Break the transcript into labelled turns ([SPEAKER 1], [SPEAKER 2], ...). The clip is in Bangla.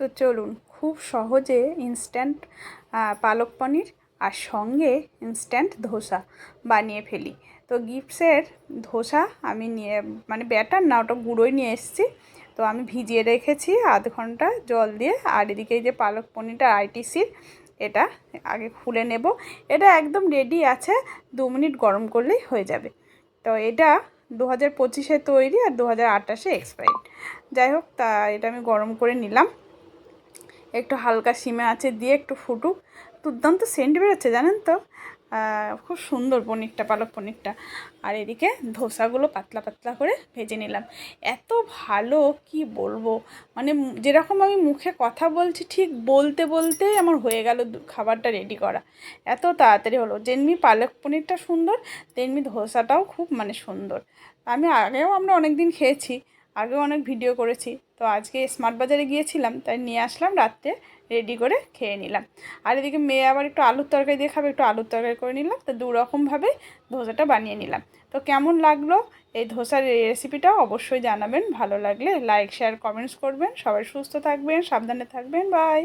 [SPEAKER 1] তো চলুন খুব সহজে ইনস্ট্যান্ট পালক পনির আর সঙ্গে ইনস্ট্যান্ট ধোসা বানিয়ে ফেলি। তো গিফটসের ধোসা আমি নিয়ে মানে ব্যাটার না, ওটা গুঁড়োই নিয়ে এসেছি। তো আমি ভিজিয়ে রেখেছি আধ ঘন্টা জল দিয়ে। আর এদিকে এই যে পালক পনিরটা আইটিসির, এটা আগে খুলে নেব। এটা একদম রেডি আছে, 2 মিনিট গরম করলেই হয়ে যাবে। তো এটা 2025-এ তৈরি আর 2028-এ এক্সপায়ার্ড। যাই হোক, তা এটা আমি গরম করে নিলাম একটু হালকা সিমে আঁচে দিয়ে, একটু ফুটুক। দুর্দান্ত সেন্ট বেরোচ্ছে জানেন তো, খুব সুন্দর পনিরটা, পালক পনিরটা। আর এদিকে ধোসাগুলো পাতলা পাতলা করে ভেজে নিলাম। এত ভালো কি বলবো, মানে যেরকম আমি মুখে কথা বলছি ঠিক বলতে বলতেই আমার হয়ে গেল খাবারটা রেডি করা। এত তাড়াতাড়ি হলো। যেমনি পালক পনিরটা সুন্দর, তেমনি ধোসাটাও খুব মানে সুন্দর। আমরা অনেক দিন খেয়েছি, আগেও অনেক ভিডিও করেছি। তো আজকে স্মার্ট বাজারে গিয়েছিলাম, তাই নিয়ে আসলাম, রাত্রে রেডি করে খেয়ে নিলাম। আর এদিকে মেয়ে আবার একটু আলুর তরকারি দিয়ে খাবে, একটু আলুর তরকারি করে নিলাম। তো 2 রকমভাবে ধোসাটা বানিয়ে নিলাম। তো কেমন লাগলো এই ধোসার রেসিপিটাও অবশ্যই জানাবেন। ভালো লাগলে লাইক শেয়ার কমেন্টস করবেন। সবাই সুস্থ থাকবেন, সাবধানে থাকবেন। বাই।